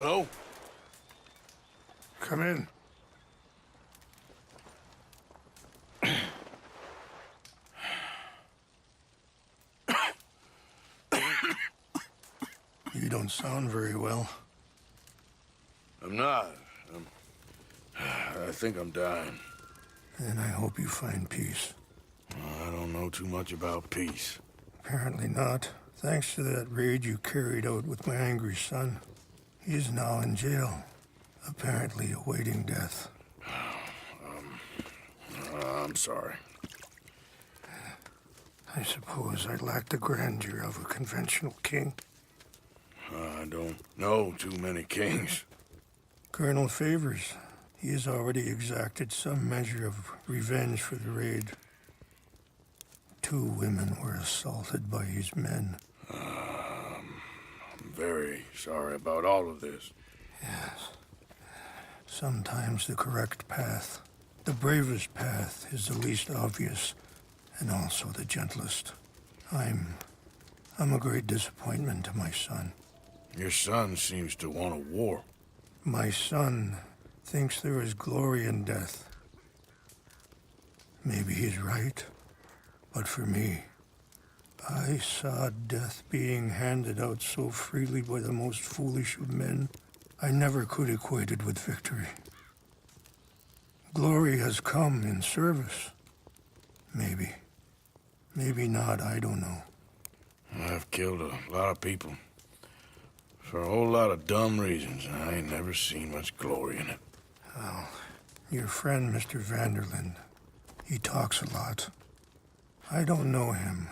Hello? Come in. You don't sound very well. I'm not. I think I'm dying. And I hope you find peace. I don't know too much about peace. Apparently not. Thanks to that raid you carried out with my angry son. He's now in jail, apparently awaiting death. I'm sorry. I suppose I lack the grandeur of a conventional king. I don't know too many kings. Colonel Favors, he has already exacted some measure of revenge for the raid. 2 women were assaulted by his men. I'm very sorry about all of this. Yes. Sometimes the correct path, the bravest path, is the least obvious, and also the gentlest. I'm a great disappointment to my son. Your son seems to want a war. My son thinks there is glory in death. Maybe he's right, but for me, I saw death being handed out so freely by the most foolish of men, I never could equate it with victory. Glory has come in service. Maybe. Maybe not, I don't know. I've killed a lot of people. For a whole lot of dumb reasons, and I ain't never seen much glory in it. Well, your friend, Mr. Vanderlyn, he talks a lot. I don't know him,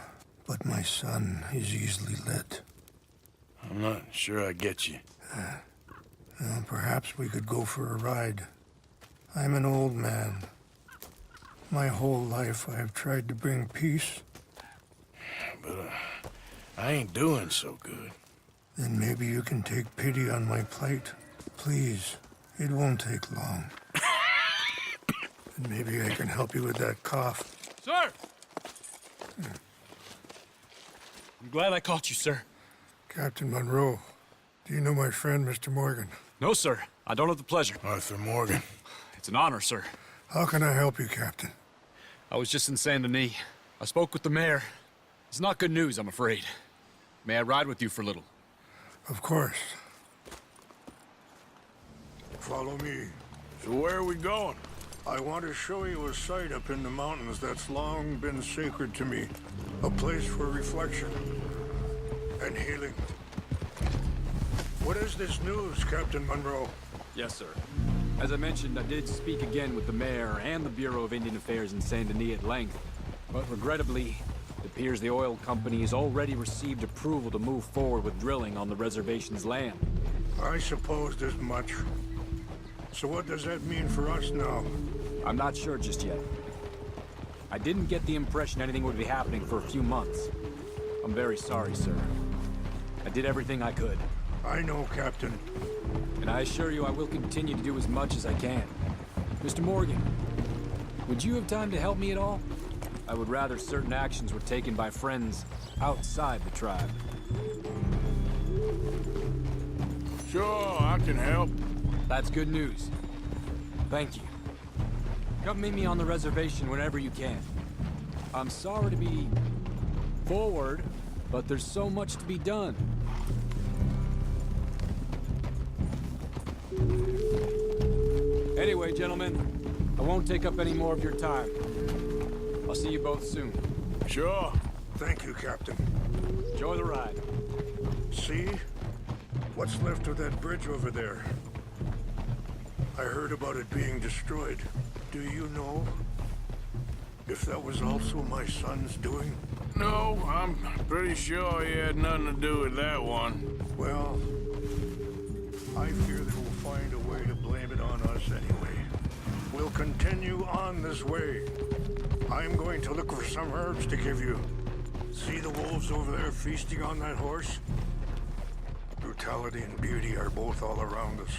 but my son is easily led. I'm not sure I get you. Well, perhaps we could go for a ride. I'm an old man. My whole life I have tried to bring peace. But I ain't doing so good. Then maybe you can take pity on my plight. Please, it won't take long. And maybe I can help you with that cough. Sir! I'm glad I caught you, sir. Captain Monroe, do you know my friend, Mr. Morgan? No, sir. I don't have the pleasure. Arthur Morgan. It's an honor, sir. How can I help you, Captain? I was just in Saint Denis. I spoke with the mayor. It's not good news, I'm afraid. May I ride with you for a little? Of course. Follow me. So where are we going? I want to show you a site up in the mountains that's long been sacred to me. A place for reflection and healing. What is this news, Captain Monroe? Yes, sir. As I mentioned, I did speak again with the mayor and the Bureau of Indian Affairs in Saint Denis at length. But regrettably, it appears the oil company has already received approval to move forward with drilling on the reservation's land. I supposed as much. So what does that mean for us now? I'm not sure just yet. I didn't get the impression anything would be happening for a few months. I'm very sorry, sir. I did everything I could. I know, Captain. And I assure you I will continue to do as much as I can. Mr. Morgan, would you have time to help me at all? I would rather certain actions were taken by friends outside the tribe. Sure, I can help. That's good news. Thank you. Come meet me on the reservation whenever you can. I'm sorry to be forward, but there's so much to be done. Anyway, gentlemen, I won't take up any more of your time. I'll see you both soon. Sure. Thank you, Captain. Enjoy the ride. See? What's left of that bridge over there? I heard about it being destroyed. Do you know if that was also my son's doing? No, I'm pretty sure he had nothing to do with that one. Well, I fear they will find a way to blame it on us anyway. We'll continue on this way. I'm going to look for some herbs to give you. See the wolves over there feasting on that horse? Brutality and beauty are both all around us.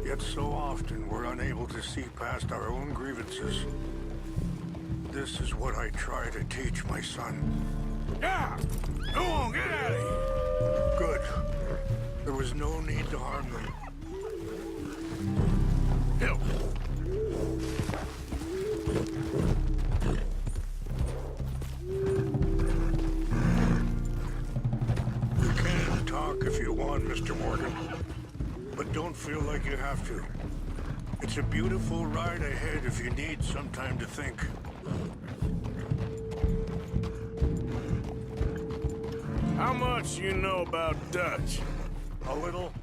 Yet so often we're unable to see past our own grievances. This is what I try to teach my son. Yeah! Go on, get out of here! Good. There was no need to harm them. Help! You can talk if you want, Mr. Morgan. But don't feel like you have to. It's a beautiful ride ahead if you need some time to think. How much you know about Dutch? A little.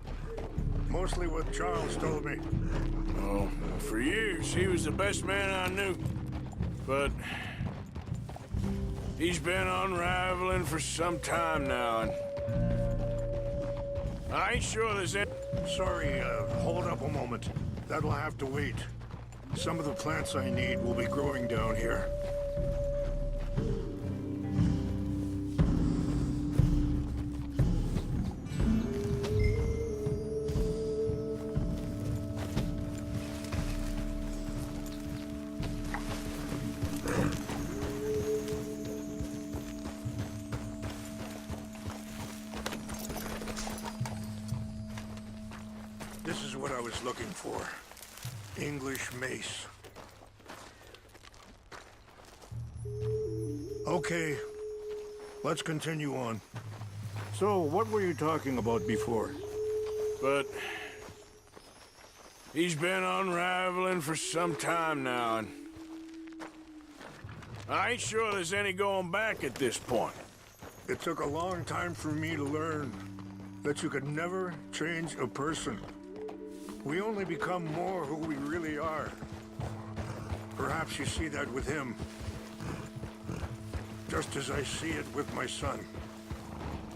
Mostly what Charles told me. Oh, for years he was the best man I knew. But he's been unraveling for some time now, and I ain't sure there's any... Sorry, hold up a moment. That'll have to wait. Some of the plants I need will be growing down here. This is what I was looking for. English mace. Okay, let's continue on. So, what were you talking about before? But he's been unraveling for some time now, and I ain't sure there's any going back at this point. It took a long time for me to learn that you could never change a person. We only become more who we really are. Perhaps you see that with him. Just as I see it with my son.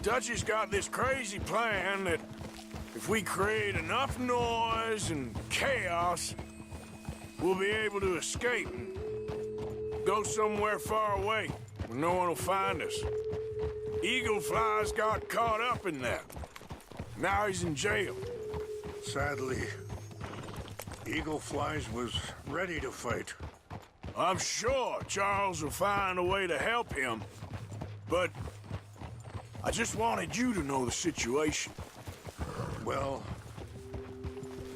Dutch has got this crazy plan that if we create enough noise and chaos, we'll be able to escape and go somewhere far away where no one will find us. Eagle Fly's got caught up in that. Now he's in jail. Sadly, Eagle Flies was ready to fight. I'm sure Charles will find a way to help him, but I just wanted you to know the situation. Well,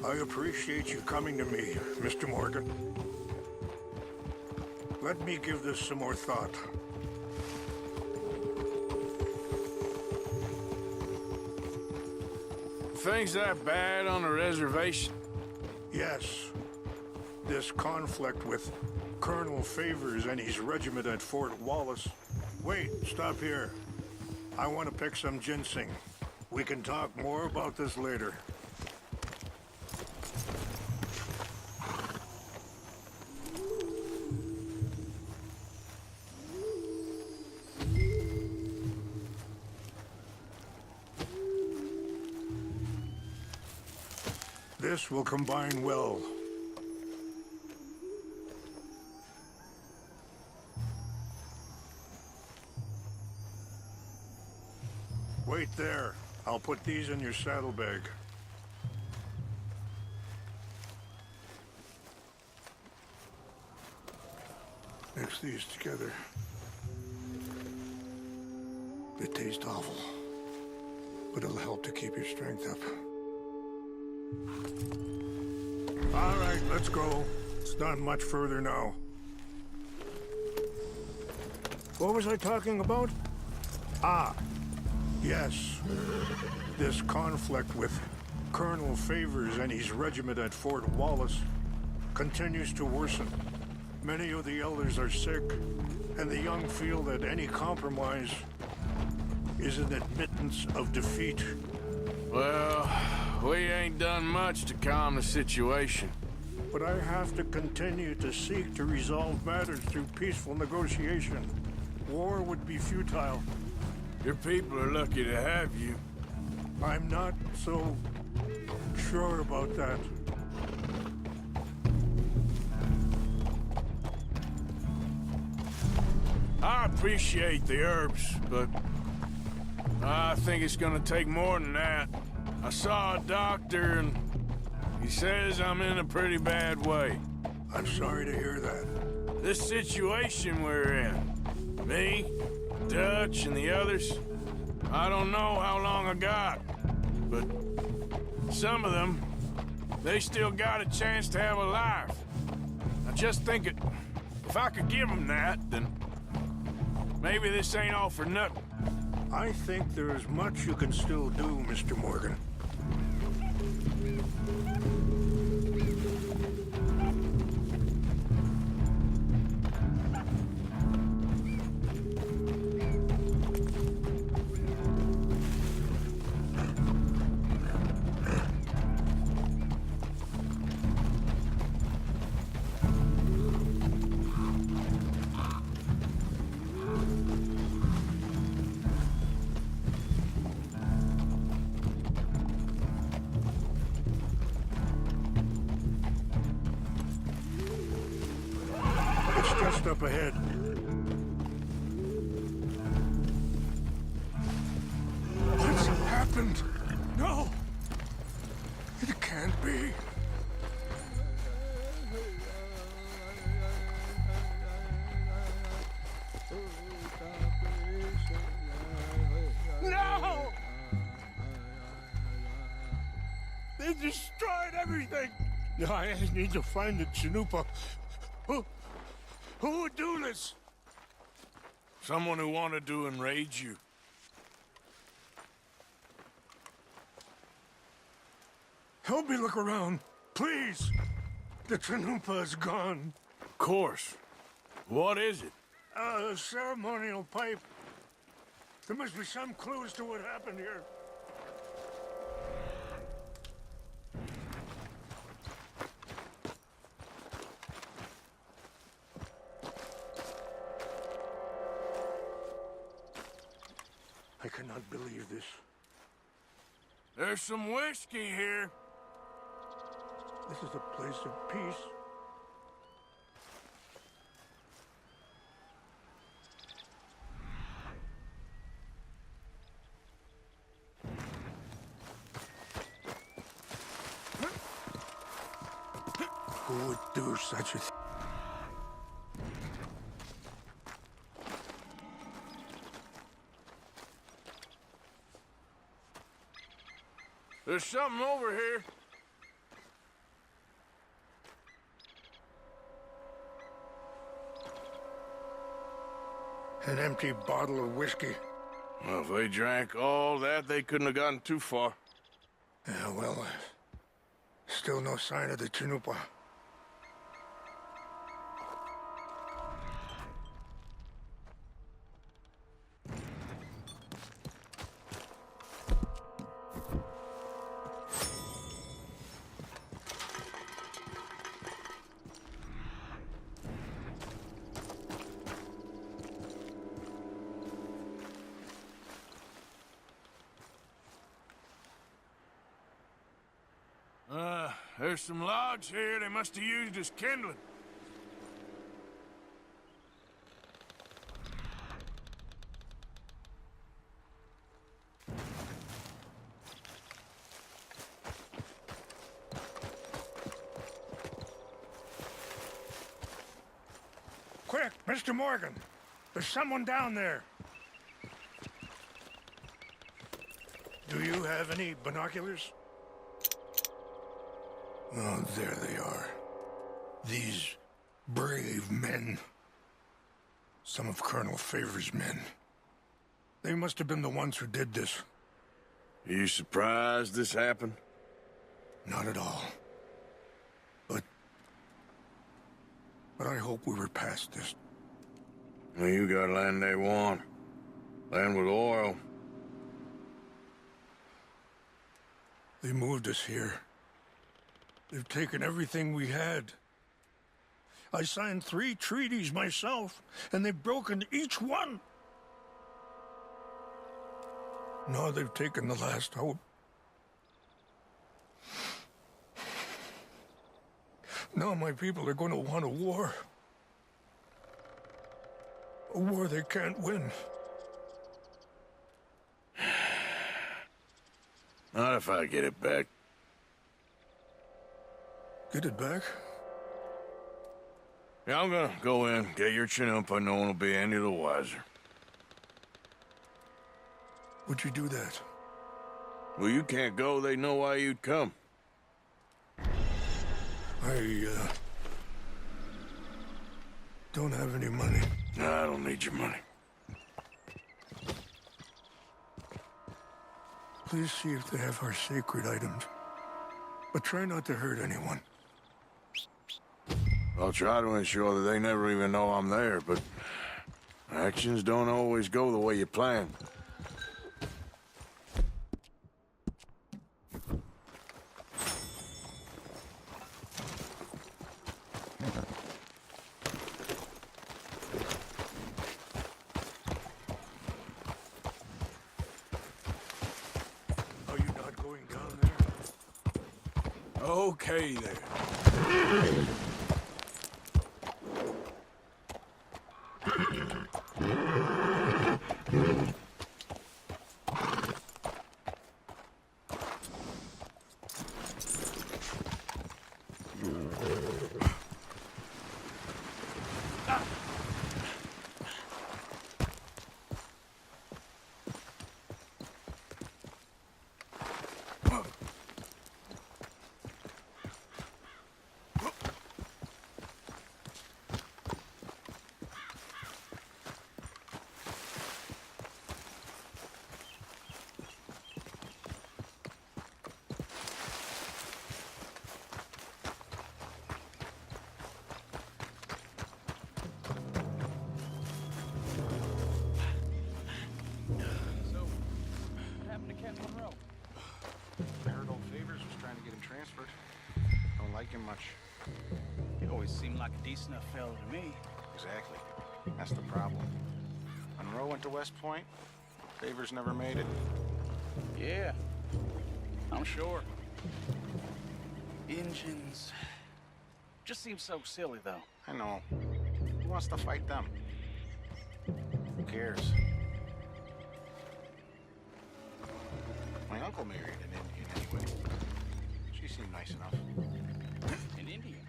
I appreciate you coming to me, Mr. Morgan. Let me give this some more thought. Things that bad on the reservation? Yes. This conflict with Colonel Favors and his regiment at Fort Wallace. Wait, stop here. I want to pick some ginseng. We can talk more about this later. This will combine well. Wait there. I'll put these in your saddlebag. Mix these together. They taste awful, but it'll help to keep your strength up. All right, let's go. It's not much further now. What was I talking about? Ah, yes. This conflict with Colonel Favors and his regiment at Fort Wallace continues to worsen. Many of the elders are sick, and the young feel that any compromise is an admittance of defeat. Well, we ain't done much to calm the situation. But I have to continue to seek to resolve matters through peaceful negotiation. War would be futile. Your people are lucky to have you. I'm not so sure about that. I appreciate the herbs, but I think it's gonna take more than that. I saw a doctor and he says I'm in a pretty bad way. I'm sorry to hear that. This situation we're in, me, Dutch, and the others, I don't know how long I got. but some of them, they still got a chance to have a life. I just think if I could give them that, then maybe this ain't all for nothing. I think there is much you can still do, Mr. Morgan. Just up ahead. What's happened? No! It can't be. No! They destroyed everything! I need to find the Chanupa. Who would do this? Someone who wanted to enrage you. Help me look around, please. The Chanupa is gone. Of course. What is it? A ceremonial pipe. There must be some clues to what happened here. I cannot believe this. There's some whiskey here. This is a place of peace. Who would do such a thing? There's something over here. An empty bottle of whiskey. Well, if they drank all that, they couldn't have gotten too far. Yeah, well, still no sign of the Chanupa. There's some logs here they must have used as kindling. Quick, Mr. Morgan. There's someone down there. Do you have any binoculars? Oh, there they are. These brave men. Some of Colonel Favor's men. They must have been the ones who did this. You surprised this happened? Not at all. But I hope we were past this. Well, you got land they want. Land with oil. They moved us here. They've taken everything we had. I signed 3 treaties myself, and they've broken each one. Now they've taken the last hope. Now my people are going to want a war. A war they can't win. Not if I get it back. Get it back? Yeah, I'm gonna go in, get your Chanupa. No one will be any the wiser. Would you do that? Well, you can't go. They know why you'd come. I don't have any money. No, I don't need your money. Please see if they have our sacred items. But try not to hurt anyone. I'll try to ensure that they never even know I'm there, but actions don't always go the way you plan. Are you not going down there? Okay, there. I heard old Favors was trying to get him transferred. Don't like him much. He always seemed like a decent enough fellow to me. Exactly. That's the problem. Monroe went to West Point. Favors never made it. Yeah, I'm sure. Engines. Just seems so silly, though. I know. Who wants to fight them? Who cares? My uncle married an Indian anyway. She seemed nice enough. An Indian.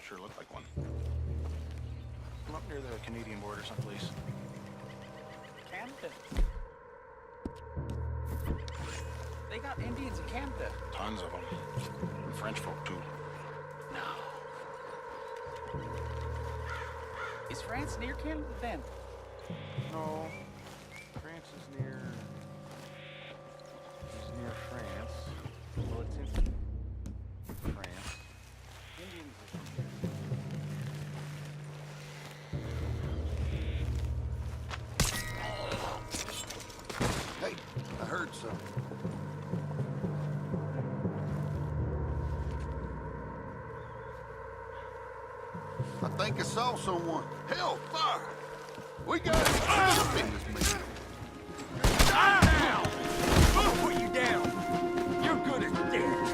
Sure looked like one. I'm up near the Canadian border someplace. Canada. They got Indians in Canada. Tons of them. And French folk, too. No. Is France near Canada then? No. France is near... It's near France. Well, it's in France. Indians Hey, I heard something. I think I saw someone. Hell, fire! We got it in this meeting. Down! I'm gonna put you down. You're good as dead.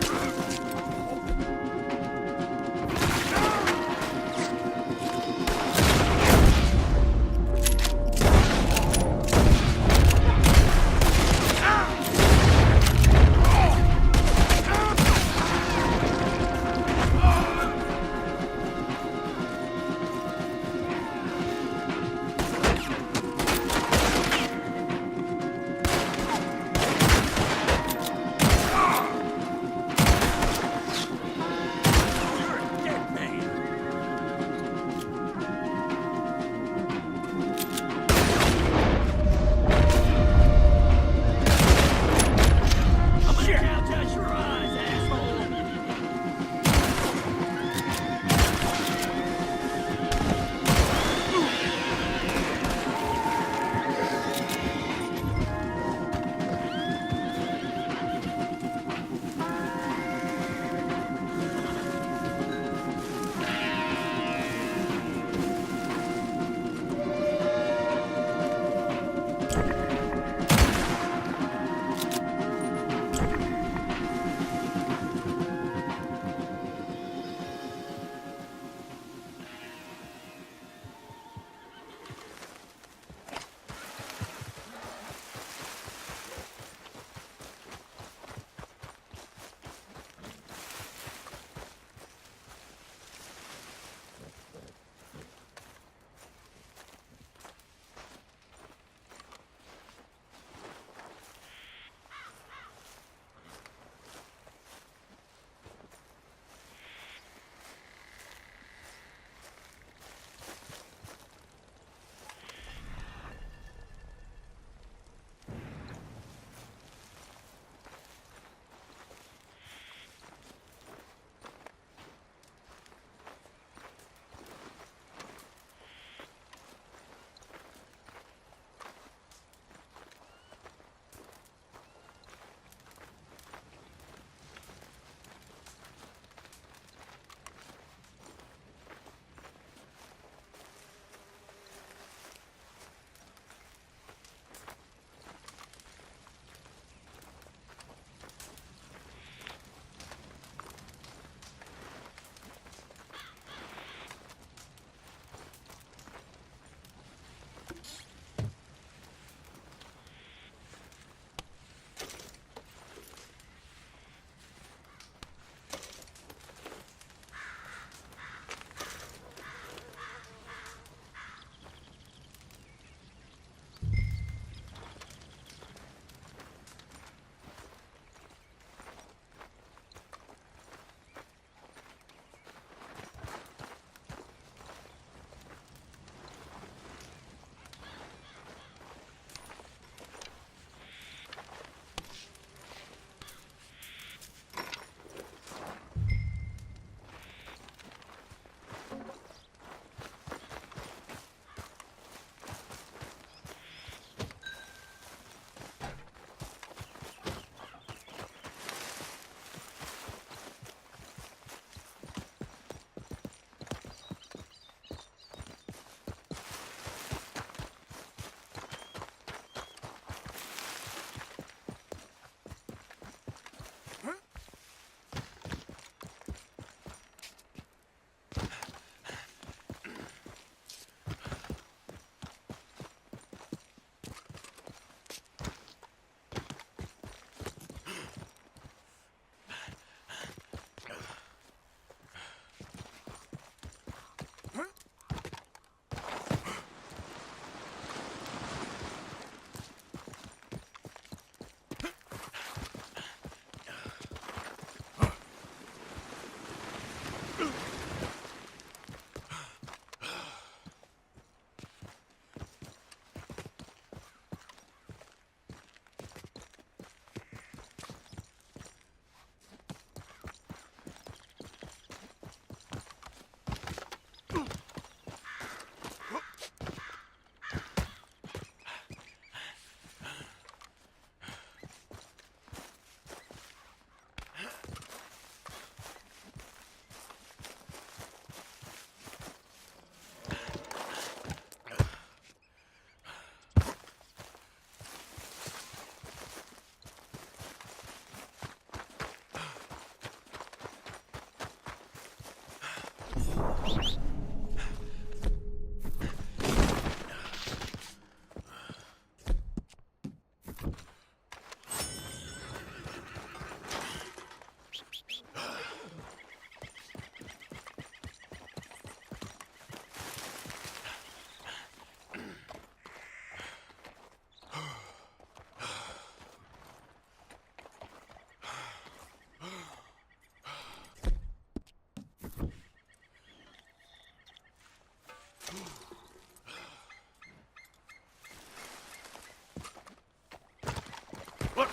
Look!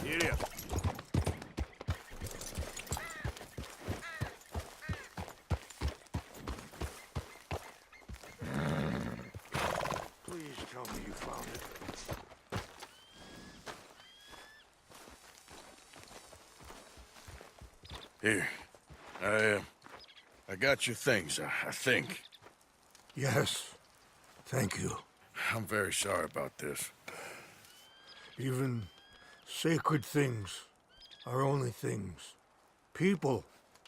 Giddy up. Please tell me you found it. Here. I got your things, I think. Yes. Thank you. I'm very sorry about this. Even sacred things are only things. People,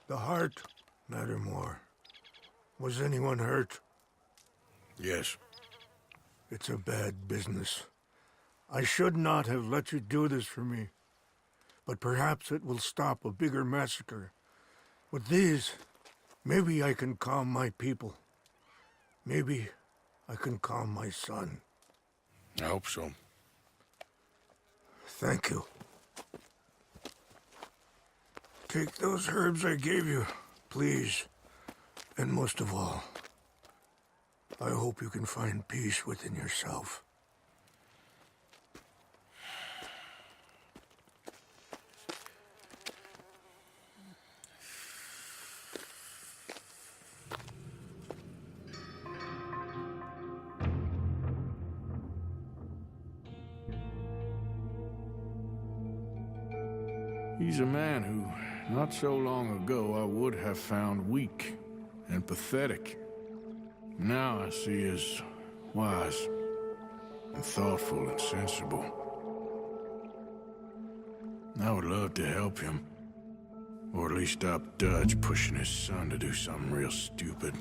the heart, matter more. Was anyone hurt? Yes. It's a bad business. I should not have let you do this for me. But perhaps it will stop a bigger massacre. With these, maybe I can calm my people. Maybe I can calm my son. I hope so. Thank you. Take those herbs I gave you, please. And most of all, I hope you can find peace within yourself. He's a man who, not so long ago, I would have found weak and pathetic. Now I see as wise and thoughtful and sensible. I would love to help him. Or at least stop Dutch pushing his son to do something real stupid.